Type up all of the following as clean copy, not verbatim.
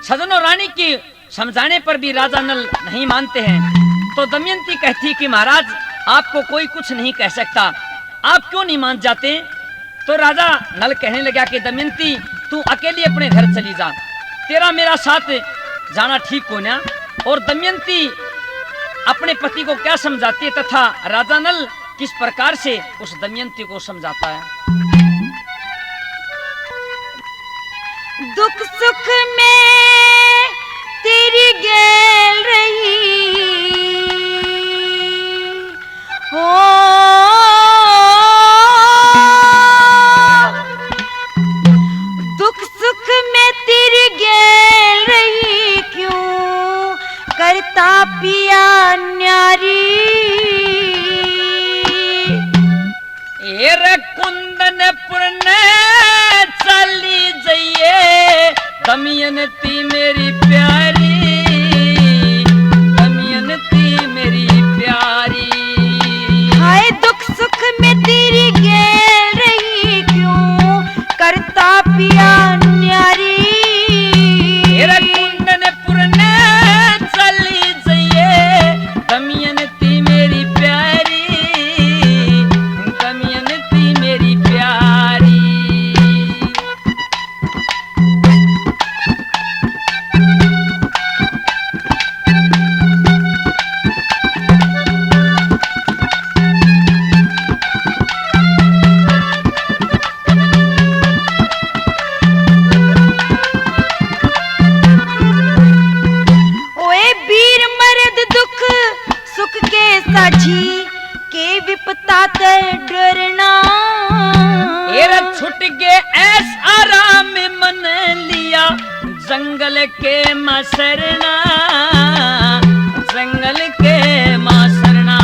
सजनों, रानी की समझाने पर भी राजा नल नहीं मानते हैं। तो दमयंती कहती कि महाराज, आपको कोई कुछ नहीं कह सकता, आप क्यों नहीं मान जाते? तो राजा नल कहने लगा कि दमयंती, तू अकेली अपने घर चली जा, तेरा मेरा साथ जाना ठीक हो ना। और दमयंती अपने पति को क्या समझाती है तथा राजा नल किस प्रकार से उस दमयंती को समझाता है। दुख सुख में तेरी गैल रही हो, दुख सुख में तेरी गैल रही, क्यों करता पिया न्यारी। रे कुंदनपुर ने चली जाइए दमयंती मेरी प्यारी, दमयंती मेरी प्यारी। हाय दुख सुख में तेरी गैल रही, क्यों करता पिया न्यारी। रे कुंदनपुर ने चली जाइए दमयंती मेरी प्यारी, दमयंती मेरी प्यारी। साझी के विपता ते डरना। एरा छुट गए ऐस आराम मन लिया जंगल के मसरना, जंगल के मसरना।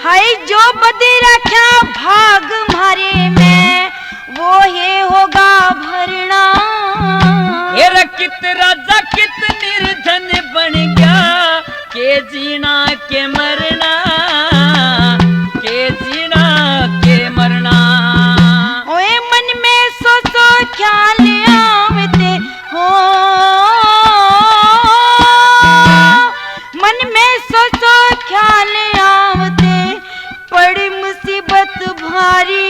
हाय जो बदे रखा भाग मारे में, वो ये होगा भरना। एरा कित राजा कित निर्धन बन गया, के जीना के मरना, के जीना के मरना। ओए मन में सोचो ख्याल आवते हो, मन में सोचो ख्याल आवते पड़ी मुसीबत भारी।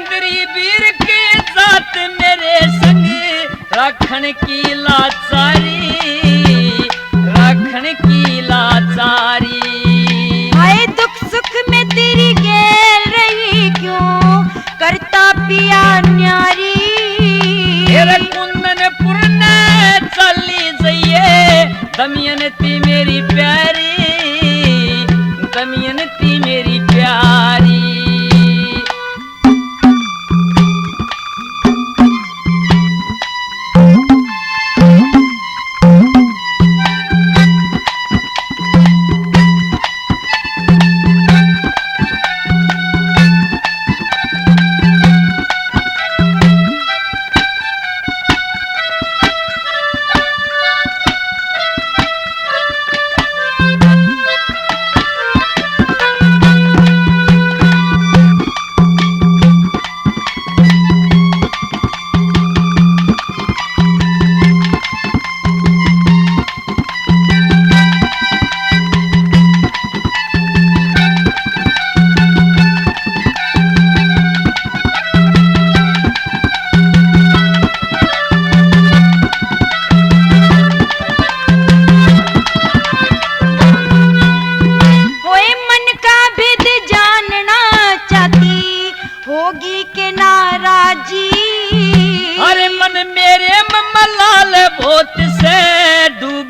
तेरी वीर के साथ मेरे संग राखण की लाचारी, राखण की लाचारी। हाय दुख सुख में तेरी गैल रही, क्यों करता पिया न्यारी। तेरे कुंदनपुर ने चली जाइए दमयंती मेरी प्यारी, दमयंती मेरी प्यारी।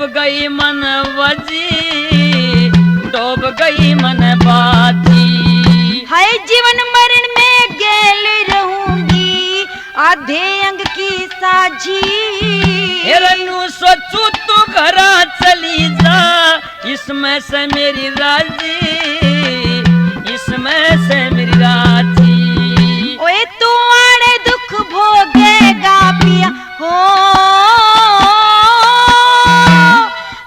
गई मन वजी, डूब गई मन बाजी। हाय जीवन मरण में गेल रहूंगी, आधे अंग की साझी। हेरनु सोचू तू घरा चली जा, इसमें से मेरी राजी, इसमें से मेरी राजी। ओए तू आड़े दुख भोगेगा पिया हो,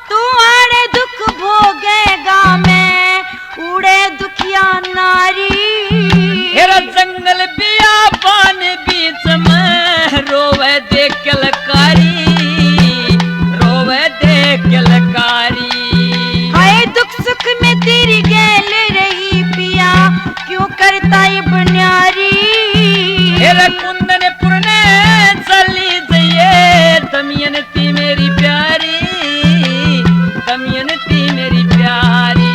तू आड़े दुख भोगेगा मैं उड़े दुखिया नारी। हेरा जंगल बियाबान बीच में रोवे देख लकारी, दमयंती मेरी प्यारी, दमयंती मेरी प्यारी।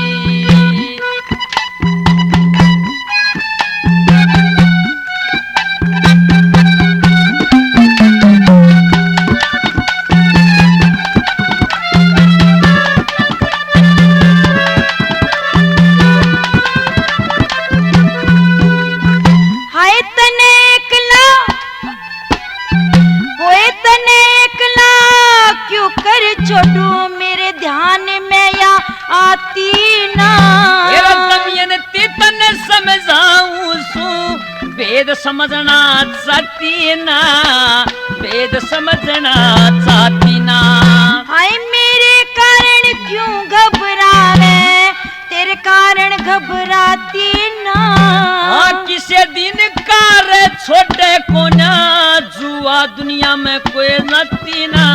हाय तने एकला, होए तने एकला, क्यों कर छोड़ू मेरे ध्यान में या आती ना। दमयंती तने समझाऊं सू, वेद समझना चाहती ना, वेद समझना चाहती ना। हाय मेरे कारण क्यों घबरावे, तेरे कारण घबराती ना। किसे दिन कार छोटे को ना, जुआ दुनिया में कोई नती ना,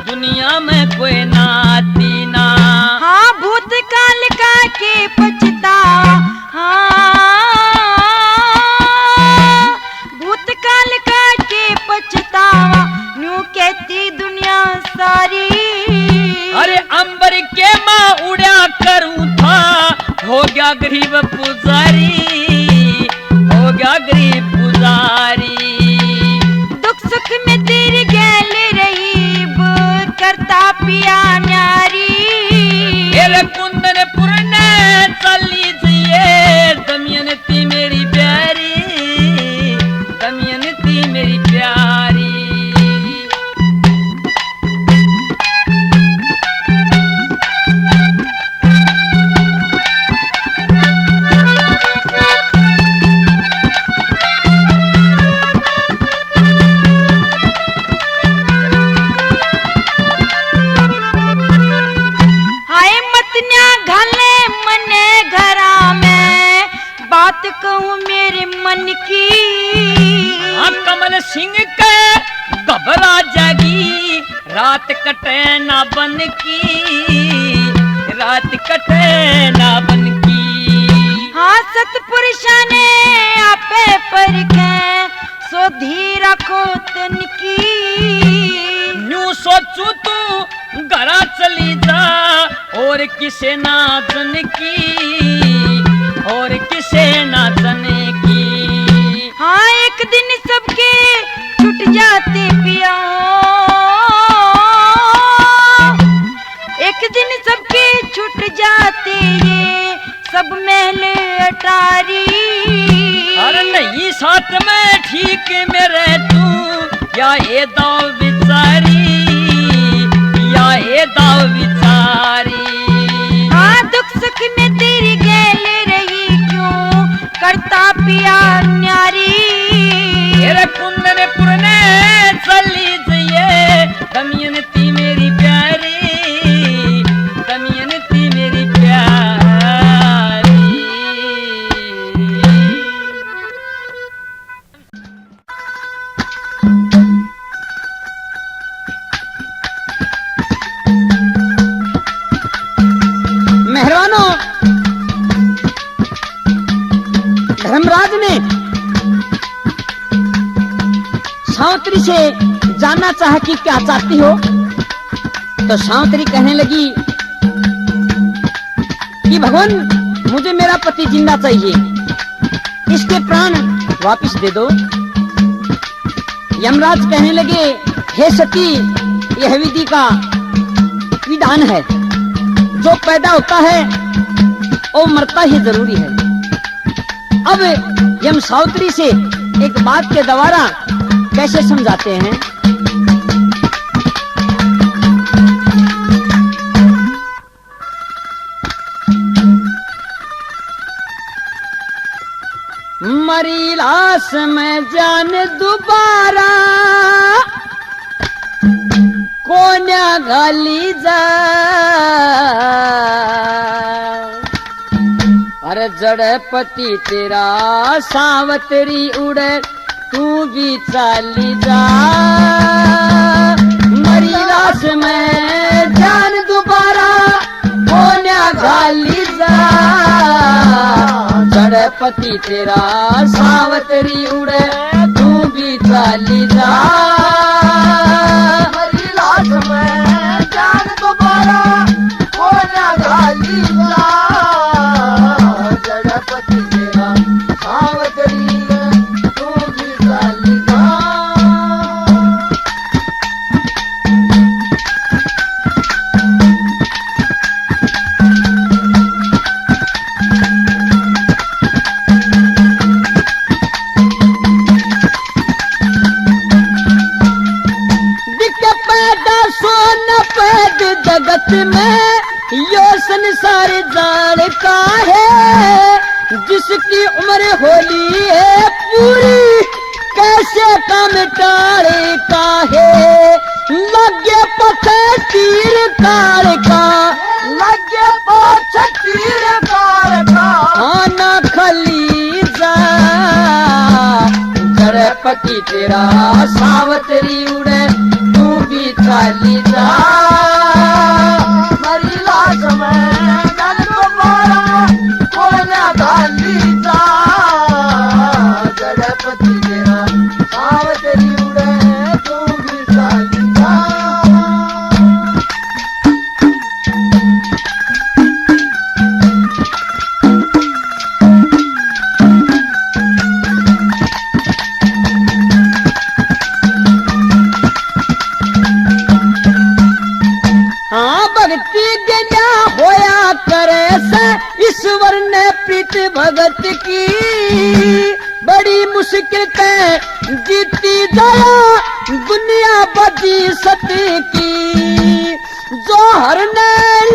दुनिया में कोई नाती ना। हाँ भूतकाल का के पछतावा, हाँ भूतकाल का के पछतावा, न्यू कहती दुनिया सारी। अरे अंबर के माँ उड़ा करूं था, हो गया गरीब पुजारी, हो गया गरीब पुजारी। दुख सुख में तेरी गैल रही, करता पिया न्यारी। तेरे कुंदनपुर ने चली जिए, दमयंती मेरी प्यारी, दमयंती मेरी प्यारी। बात कहूँ मेरे मन की। कमल सिंह के घबरा जागी, रात कटे ना बन की, रात कटे ना बन की। हाँ सतपुरुषा ने आपे परखे, सो धीर रखो तन की। न्यू सोचू तू घरा चली जा, और किसे ना जन की, और किसे ना जने की। हाँ एक दिन सबके छूट जाते पिया, एक दिन सबके छूट जाते ये सब महल अटारी। अरे नहीं साथ में ठीक मेरे तू, या ये दाव बिचारी, या ये दाव बिचारी। हाँ दुख सुख में तेरी गैल रही, क्यों करता पिया न्यारी। तेरे कुंदनपुर ने चली जिए, दमयंती मेरी प्यारी, दमयंती मेरी प्यारी। मेहरबानों, धर्मराज ने सावित्री से जानना चाहा कि क्या चाहती हो, तो सावित्री कहने लगी कि भगवान मुझे मेरा पति जिंदा चाहिए, इसके प्राण वापस दे दो। यमराज कहने लगे, हे सती, यह विधि का विधान है, जो पैदा होता है वो मरता ही जरूरी है। अब यम सावित्री से एक बात के द्वारा कैसे समझाते हैं। मरी लाश में जान दोबारा, कोन्या गाली जा। अरे जड़पति तेरा सावतरी उड़े, तू भी चाली जा। मरी लाश में जान दोबारा, कोन्या गाली जा। जड़पति तेरा सावतरी उड़े, तू भी चाली जा। वेद जगत में यो संसार जान का है, जिसकी उम्र होली है पूरी कैसे काम टाले का है। लगे पथे तीर कार का, लगे पथे तीर कार का, आना खली जा जड़पति तेरा सावतरी उड़े तू भी चाली जा। मरी लाश में जन को मारा कोना गाली जा, जड़पति तेरा सावतरी उड़े तू भी चाली जा। भक्ति गया होया करे से ईश्वर ने प्रीत भगत की, बड़ी मुश्किल ते जीती दया दुनिया बदी सती की। जोहर ने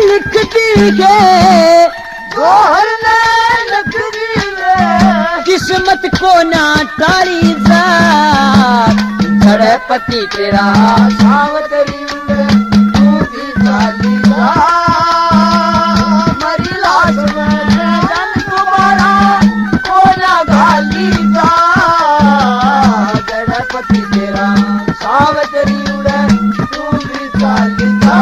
लिख दी है, जोहर ने लिख दी है, किस्मत को ना टाली जा। जड़पति तेरा सावतरी उड़े तू भी चाली जा। मरी लाश में जन तुम्हारा कोना गाली जा, जड़पति तेरा सावतरी उड़े तू भी चाली जा।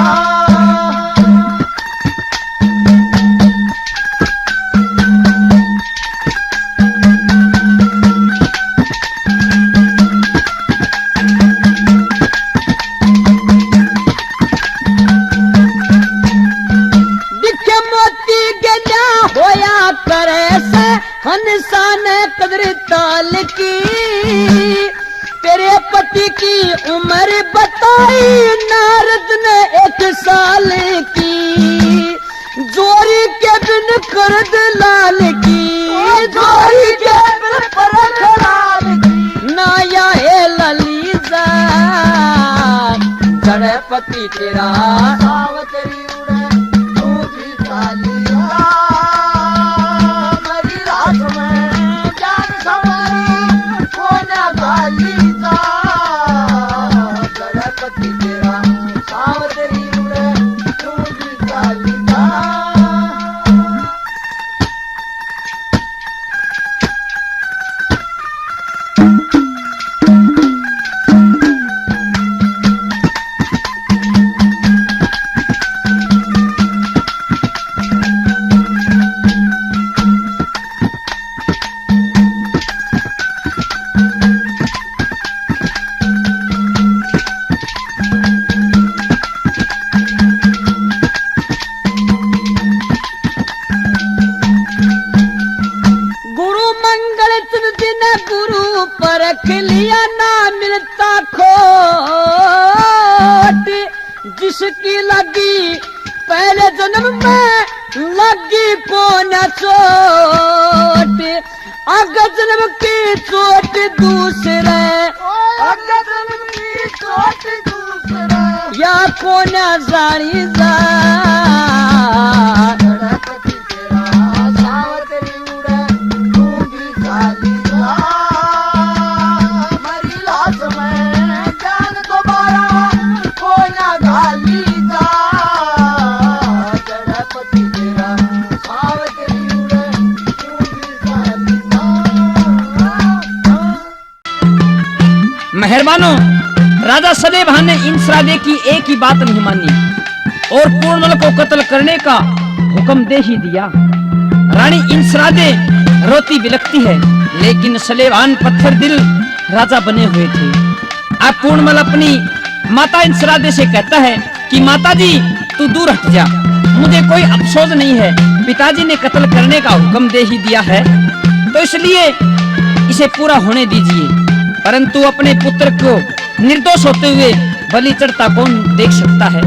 हंसान कदर ताल की, तेरे पति की उम्र बताई नारद ने 1 साल की। जोरी के बिन करद लाल की, जोरी के बिन करद लाल की, नाया है ललीजा। जड़पति तेरा सावतरी उड़े तू भी चाली जा। परख लिया ना मिलता खोट, जिसकी लगी पहले जन्म में लगी को न चोट। अग जन्म की चोट दूसरे, अग जन्म की चोट दूसरे, या को न जानी जा। मेहरबानों, राजा सलेभान ने इंसरादे की एक ही बात नहीं मानी और पूर्णमल को कत्ल करने का हुक्म दे ही दिया। रानी इंसरादे रोती बिलखती है, लेकिन सलेभान पत्थर दिल राजा बने हुए थे। अब पूर्णमल अपनी माता इंसरादे से कहता है कि माता जी तू दूर हट जा, मुझे कोई अफसोस नहीं है, पिताजी ने कत्ल करने का हुक्म दे ही दिया है, तो इसलिए इसे पूरा होने दीजिए। परंतु अपने पुत्र को निर्दोष होते हुए बलि चढ़ता कौन देख सकता है।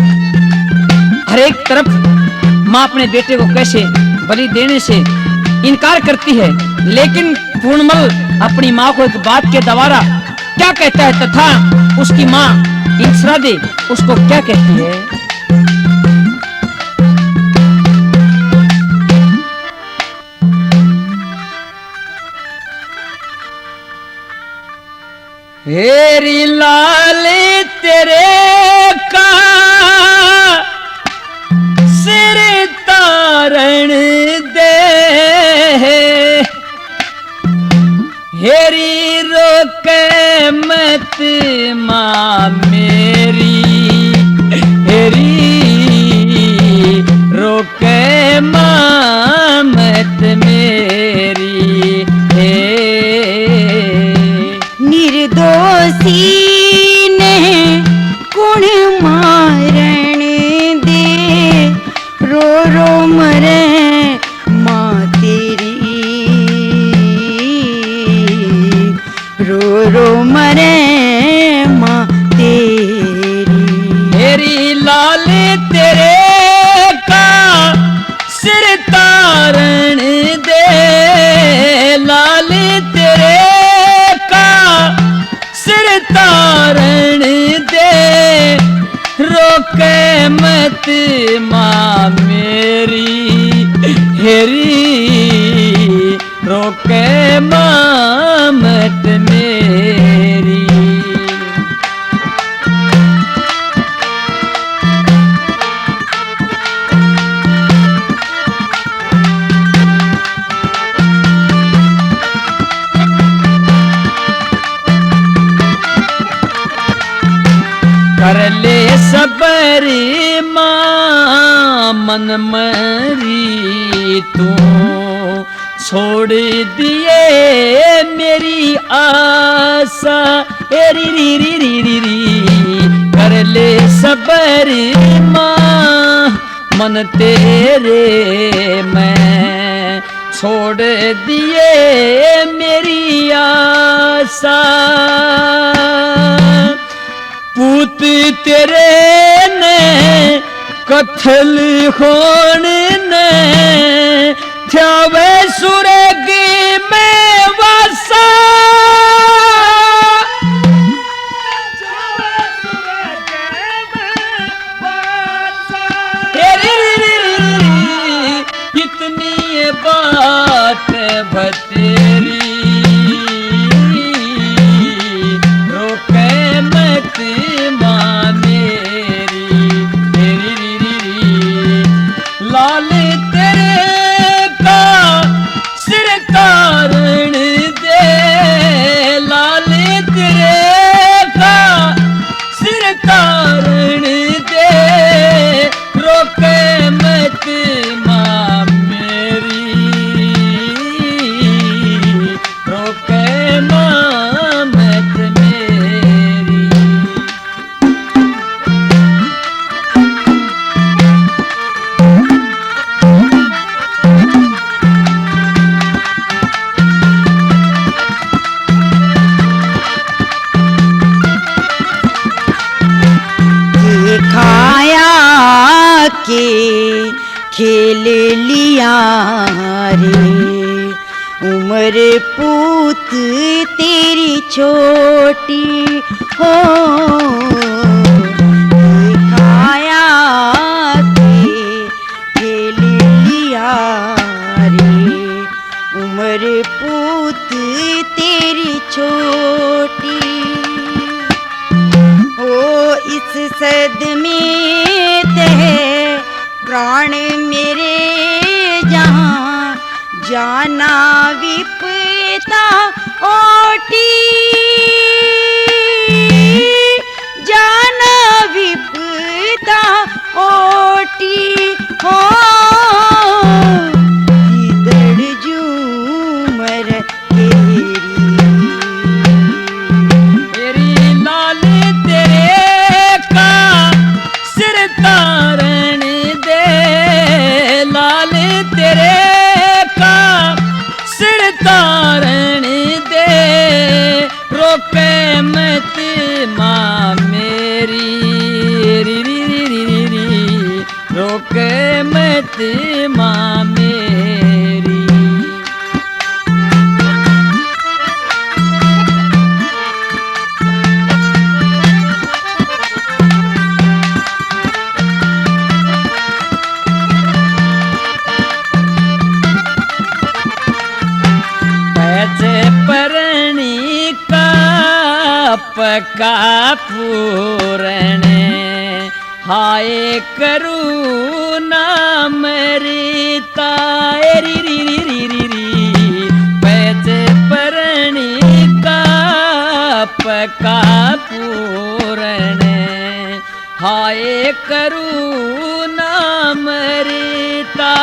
हर एक तरफ माँ अपने बेटे को कैसे बलि देने से इनकार करती है, लेकिन पूर्णमल अपनी माँ को एक बात के द्वारा क्या कहता है तथा उसकी माँ इंसरादे उसको क्या कहती है। हेरी लाल तेरे का सिर तारण दे, हेरी रोके मत माँ मेरी, हेरी रोके माँ मत मेरी। निर्दोषी ने कुण मारण दे, रो रो मरे माँ तेरी, रो रो मरे माँ तेरी। हेरी लाल तेरे का सिर तारण दे, लाल तेरे का सिर तारण दे, रोके मत माँ मेरी, हेरी रोके माँ मत मेरी। कर ले सबर माँ मन मरी तू, छोड़ दिए मेरी आशा, री री री री री री। कर ले सबर माँ मन तेरे मैं, छोड़ दिए मेरी आशा। पूत तेरे ने कथल होण ने, थ्यावे सुरग में वासा, कितनी बात बतेरी, रोके मत माँ मेरी, तेरी री। लाल तेरे का सिर तारण दे, लाल तेरे का सिर तारण दे, रोके मत माँ मेरी, रोके माँ मत मेरी। खाया के खेल लिया रे, उम्र पूत तेरी छोटी हो। खाया के खेल लिया रे, उम्र पूत तेरी छोटी हो। इस सदमे ते प्राण मेरे जहाँ, जाना विपता ओटी, जाना विपता ओटी हो। इधर झूमर तेरी लाल तेरे का सिर तारण दे, लाल तेरे का सिर तारण दे, रोके मत माँ मेरी, री री री री री, रोके मत माँ मेरी। का पूरण हाय करुणा मरिता री री री री री री पैज परणी का पका पूरण हाय करुणा मरिता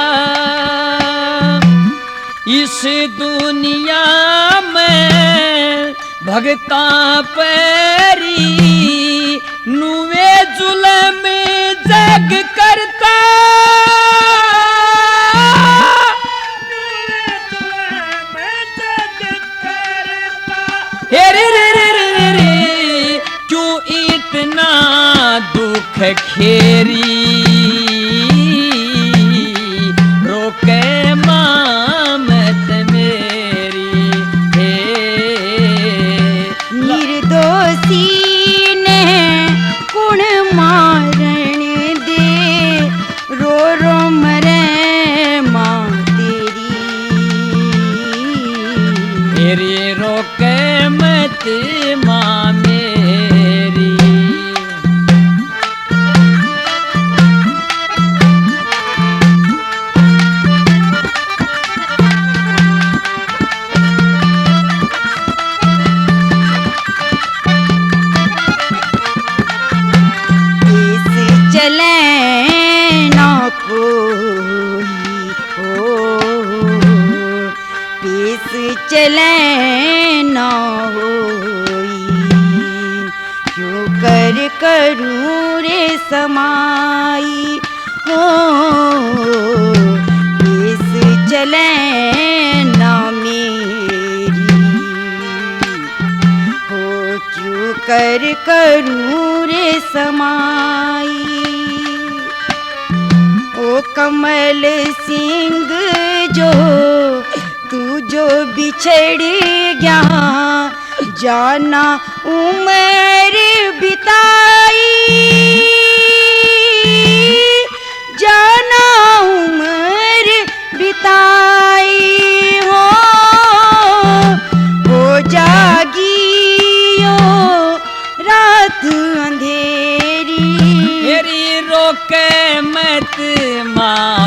इस दुनिया में भगता पैरी नुवे जुलम जग करता हे रे रे रे रे रे क्यों इतना दुख खेरी रोके मामत मेरी हे निर्दोषी ने कुण मारण दे रो रो मरे माँ तेरी मेरी रोके मत माँ मेरी चले ना कोई हो पेश चले ना होई क्यों कर करूं रे समाई हो पेश चले ना मेरी हो क्यों कर करूं रे समाई ओ कमल सिंह जो तू जो बिछड़ गया जाना उम्र बिताई जाना उम्र बिताई हो जागियो रात अंधेरी मेरी रोके मत माँ